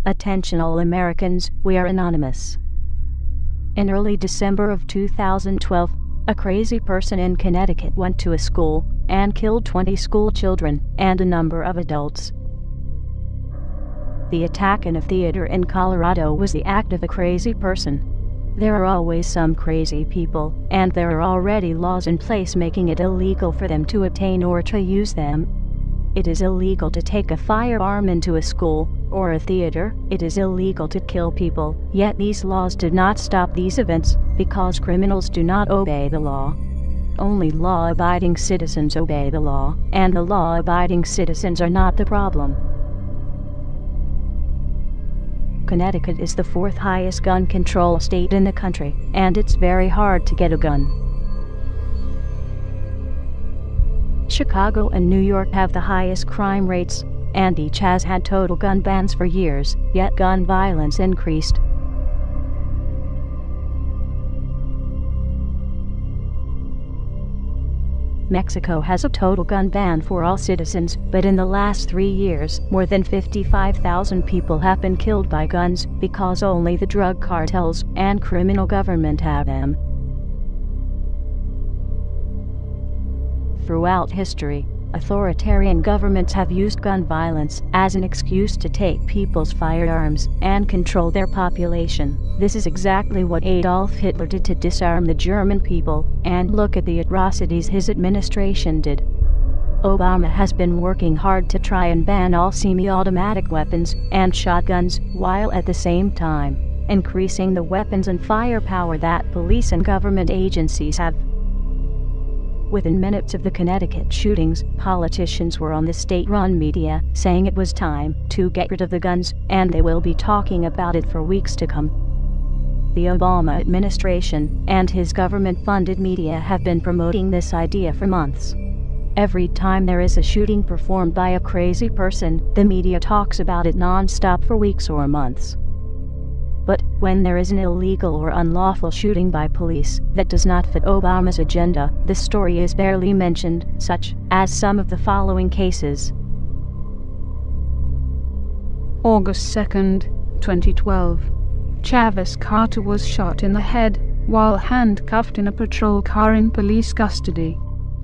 Attention all Americans, we are anonymous. In early December of 2012, a crazy person in Connecticut went to a school and killed 20 school children and a number of adults. The attack in a theater in Colorado was the act of a crazy person. There are always some crazy people, and there are already laws in place making it illegal for them to obtain or to use them. It is illegal to take a firearm into a school or a theater. It is illegal to kill people, yet these laws did not stop these events because criminals do not obey the law. Only law-abiding citizens obey the law, and the law-abiding citizens are not the problem. Connecticut is the fourth highest gun control state in the country, and it's very hard to get a gun. Chicago and New York have the highest crime rates, and each has had total gun bans for years, yet gun violence increased. Mexico has a total gun ban for all citizens, but in the last 3 years, more than 55,000 people have been killed by guns because only the drug cartels and criminal government have them. Throughout history, authoritarian governments have used gun violence as an excuse to take people's firearms and control their population. This is exactly what Adolf Hitler did to disarm the German people, and look at the atrocities his administration did. Obama has been working hard to try and ban all semi-automatic weapons and shotguns, while at the same time increasing the weapons and firepower that police and government agencies have. Within minutes of the Connecticut shootings, politicians were on the state-run media saying it was time to get rid of the guns, and they will be talking about it for weeks to come. The Obama administration and his government-funded media have been promoting this idea for months. Every time there is a shooting performed by a crazy person, the media talks about it non-stop for weeks or months. But when there is an illegal or unlawful shooting by police that does not fit Obama's agenda, the story is barely mentioned, such as some of the following cases. August 2, 2012. Travis Carter was shot in the head while handcuffed in a patrol car in police custody.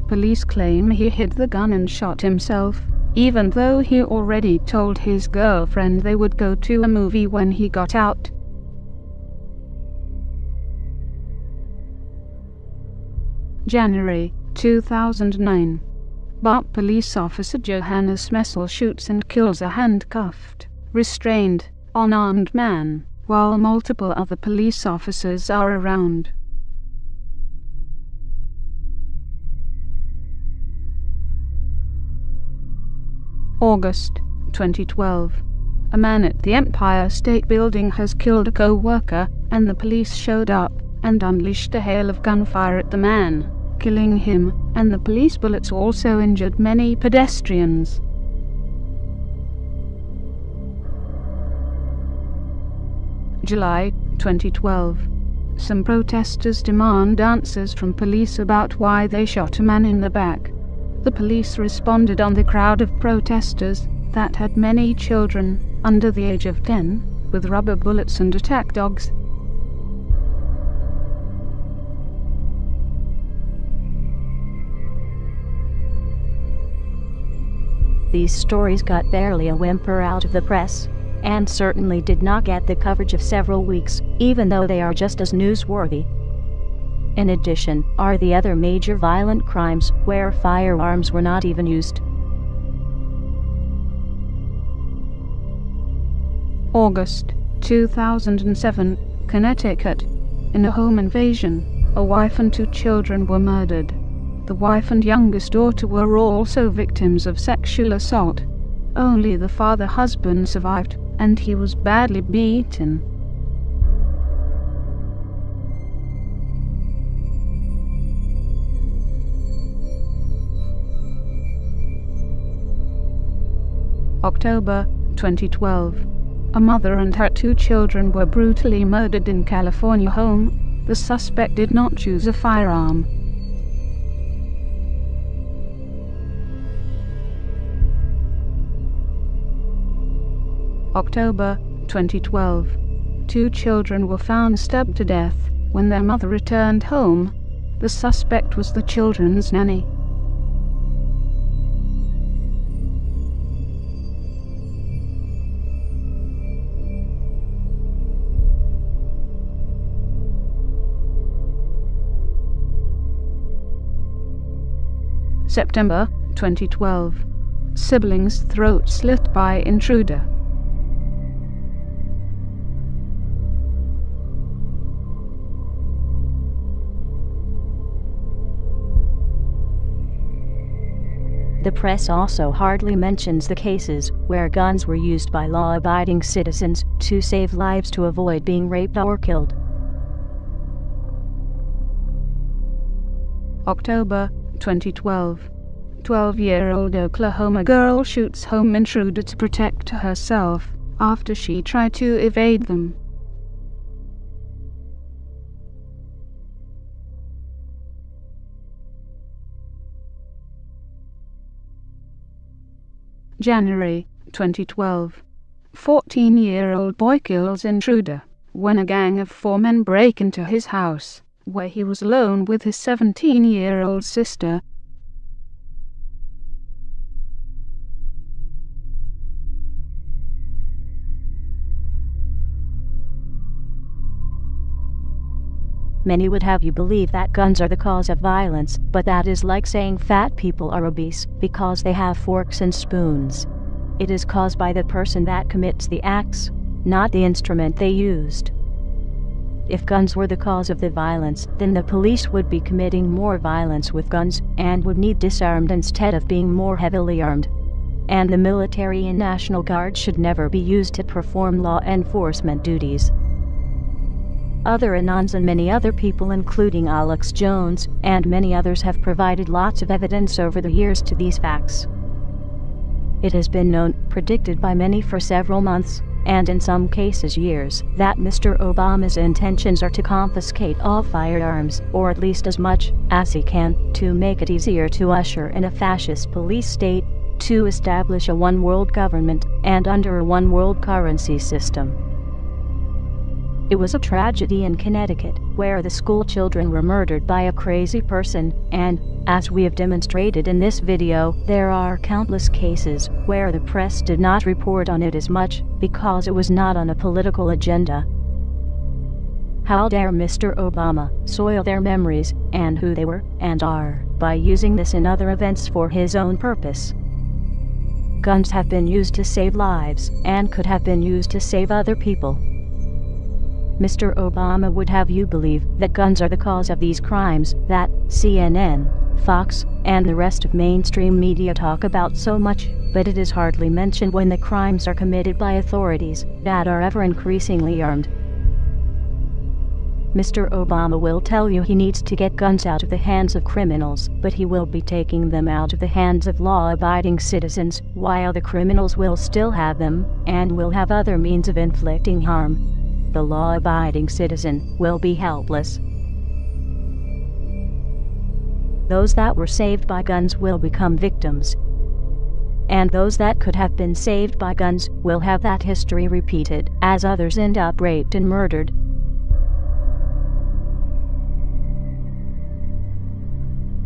Police claim he hid the gun and shot himself, even though he already told his girlfriend they would go to a movie when he got out. January 2009. Bart police officer Johannes Messel shoots and kills a handcuffed, restrained, unarmed man, while multiple other police officers are around. August 2012. A man at the Empire State Building has killed a co-worker, and the police showed up and unleashed a hail of gunfire at the man, killing him, and the police bullets also injured many pedestrians. July 2012. Some protesters demand answers from police about why they shot a man in the back. The police responded on the crowd of protesters that had many children under the age of 10, with rubber bullets and attack dogs. These stories got barely a whimper out of the press, and certainly did not get the coverage of several weeks, even though they are just as newsworthy. In addition, are the other major violent crimes where firearms were not even used. August 2007, Connecticut. In a home invasion, a wife and 2 children were murdered. The wife and youngest daughter were also victims of sexual assault. Only the father husband survived, and he was badly beaten. October 2012. A mother and her 2 children were brutally murdered in California home. The suspect did not choose a firearm. October 2012. 2 children were found stabbed to death when their mother returned home. The suspect was the children's nanny. September 2012. Siblings' throat slit by intruder. The press also hardly mentions the cases where guns were used by law-abiding citizens to save lives to avoid being raped or killed. October 2012. 12-year-old Oklahoma girl shoots home intruder to protect herself after she tried to evade them. January 2012. 14-year-old boy kills intruder when a gang of 4 men break into his house, where he was alone with his 17-year-old sister. Many would have you believe that guns are the cause of violence, but that is like saying fat people are obese because they have forks and spoons. It is caused by the person that commits the acts, not the instrument they used. If guns were the cause of the violence, then the police would be committing more violence with guns and would need disarmed instead of being more heavily armed. And the military and National Guard should never be used to perform law enforcement duties. Other Anons and many other people, including Alex Jones and many others, have provided lots of evidence over the years to these facts. It has been known, predicted by many for several months, and in some cases years, that Mr. Obama's intentions are to confiscate all firearms, or at least as much as he can, to make it easier to usher in a fascist police state, to establish a one-world government, and under a one-world currency system. It was a tragedy in Connecticut, where the school children were murdered by a crazy person, and, as we have demonstrated in this video, there are countless cases where the press did not report on it as much, because it was not on a political agenda. How dare Mr. Obama soil their memories, and who they were, and are, by using this and other events for his own purpose. Guns have been used to save lives, and could have been used to save other people. Mr. Obama would have you believe that guns are the cause of these crimes that CNN, Fox, and the rest of mainstream media talk about so much, but it is hardly mentioned when the crimes are committed by authorities that are ever increasingly armed. Mr. Obama will tell you he needs to get guns out of the hands of criminals, but he will be taking them out of the hands of law-abiding citizens, while the criminals will still have them, and will have other means of inflicting harm. The law-abiding citizen will be helpless. Those that were saved by guns will become victims. And those that could have been saved by guns will have that history repeated, as others end up raped and murdered.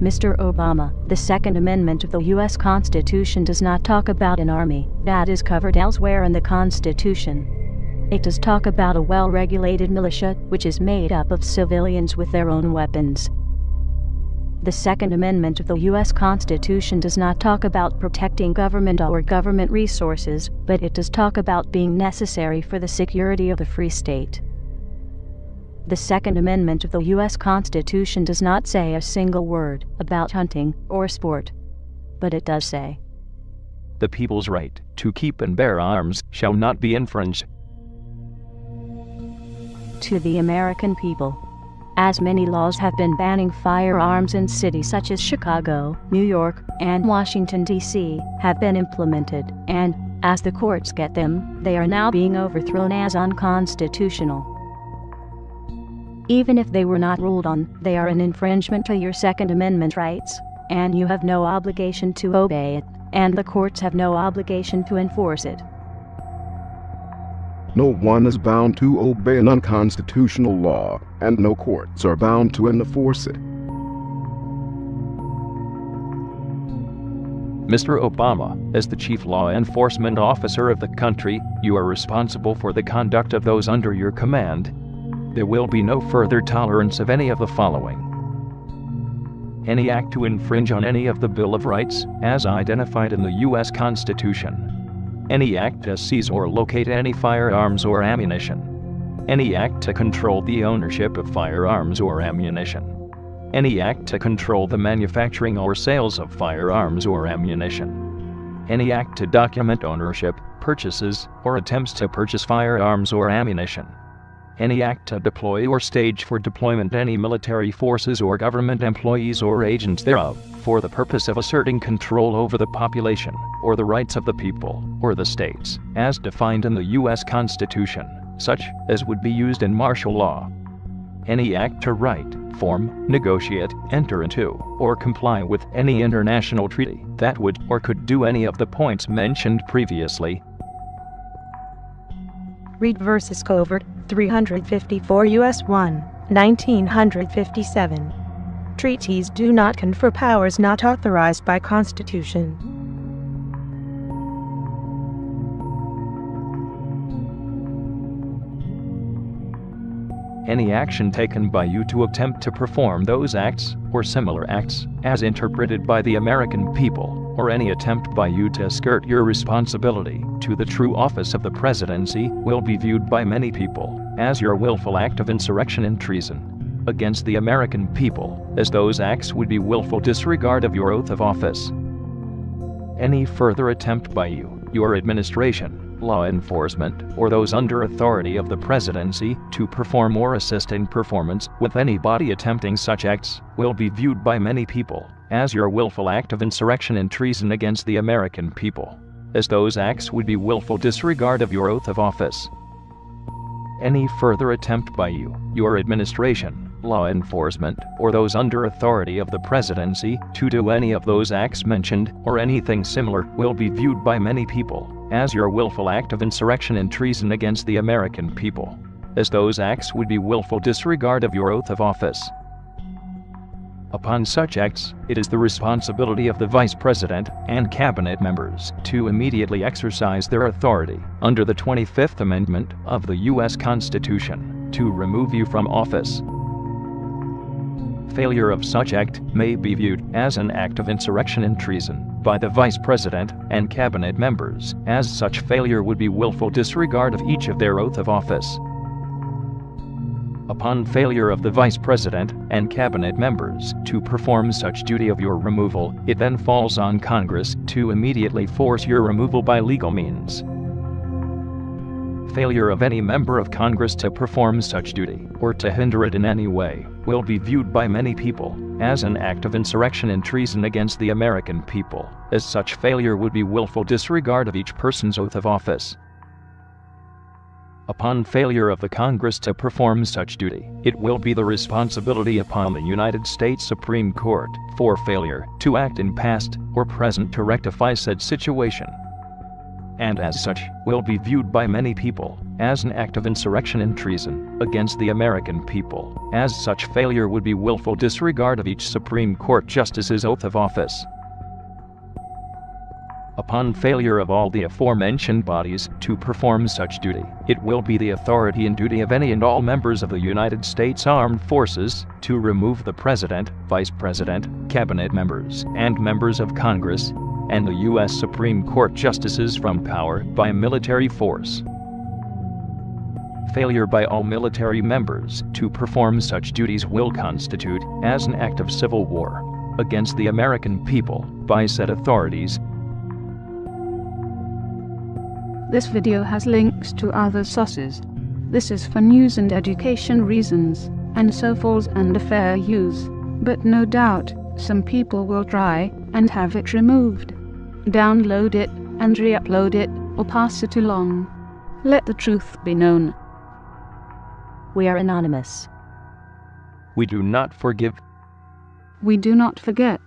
Mr. Obama, the Second Amendment of the U.S. Constitution does not talk about an army. That is covered elsewhere in the Constitution. It does talk about a well-regulated militia, which is made up of civilians with their own weapons. The Second Amendment of the U.S. Constitution does not talk about protecting government or government resources, but it does talk about being necessary for the security of the free state. The Second Amendment of the U.S. Constitution does not say a single word about hunting or sport, but it does say, "The people's right to keep and bear arms shall not be infringed." To the American people, as many laws have been banning firearms in cities such as Chicago, New York, and Washington, D.C., have been implemented, and, as the courts get them, they are now being overthrown as unconstitutional. Even if they were not ruled on, they are an infringement to your Second Amendment rights, and you have no obligation to obey it, and the courts have no obligation to enforce it. No one is bound to obey an unconstitutional law, and no courts are bound to enforce it. Mr. Obama, as the chief law enforcement officer of the country, you are responsible for the conduct of those under your command. There will be no further tolerance of any of the following: any act to infringe on any of the Bill of Rights, as identified in the U.S. Constitution. Any act to seize or locate any firearms or ammunition. Any act to control the ownership of firearms or ammunition. Any act to control the manufacturing or sales of firearms or ammunition. Any act to document ownership, purchases, or attempts to purchase firearms or ammunition. Any act to deploy or stage for deployment any military forces or government employees or agents thereof, for the purpose of asserting control over the population, or the rights of the people, or the states, as defined in the U.S. Constitution, such as would be used in martial law. Any act to write, form, negotiate, enter into, or comply with any international treaty that would or could do any of the points mentioned previously. Read versus Covert 354 U.S. 1, 1957. Treaties do not confer powers not authorized by Constitution. Any action taken by you to attempt to perform those acts, or similar acts, as interpreted by the American people, or any attempt by you to skirt your responsibility to the true office of the presidency, will be viewed by many people as your willful act of insurrection and treason against the American people, as those acts would be willful disregard of your oath of office. Any further attempt by you, your administration, law enforcement, or those under authority of the presidency to perform or assist in performance with any body attempting such acts will be viewed by many people as your willful act of insurrection and treason against the American people, as those acts would be willful disregard of your oath of office. Any further attempt by you, your administration, law enforcement, or those under authority of the presidency to do any of those acts mentioned, or anything similar, will be viewed by many people as your willful act of insurrection and treason against the American people, as those acts would be willful disregard of your oath of office. Upon such acts, it is the responsibility of the Vice President and Cabinet members to immediately exercise their authority under the 25th Amendment of the U.S. Constitution to remove you from office. Failure of such act may be viewed as an act of insurrection and treason by the Vice President and Cabinet members, as such failure would be willful disregard of each of their oath of office. Upon failure of the Vice President and Cabinet members to perform such duty of your removal, it then falls on Congress to immediately force your removal by legal means. Failure of any member of Congress to perform such duty, or to hinder it in any way, will be viewed by many people as an act of insurrection and treason against the American people, as such failure would be willful disregard of each person's oath of office. Upon failure of the Congress to perform such duty, it will be the responsibility upon the United States Supreme Court for failure to act in past or present to rectify said situation, and as such will be viewed by many people as an act of insurrection and treason against the American people, as such failure would be willful disregard of each Supreme Court justice's oath of office. Upon failure of all the aforementioned bodies to perform such duty, it will be the authority and duty of any and all members of the United States Armed Forces to remove the President, Vice President, Cabinet members, and members of Congress, and the U.S. Supreme Court justices from power by military force. Failure by all military members to perform such duties will constitute as an act of civil war against the American people by said authorities. This video has links to other sources. This is for news and education reasons, and so falls under fair use. But no doubt, some people will try and have it removed. Download it and re-upload it, or pass it along. Let the truth be known. We are anonymous. We do not forgive. We do not forget.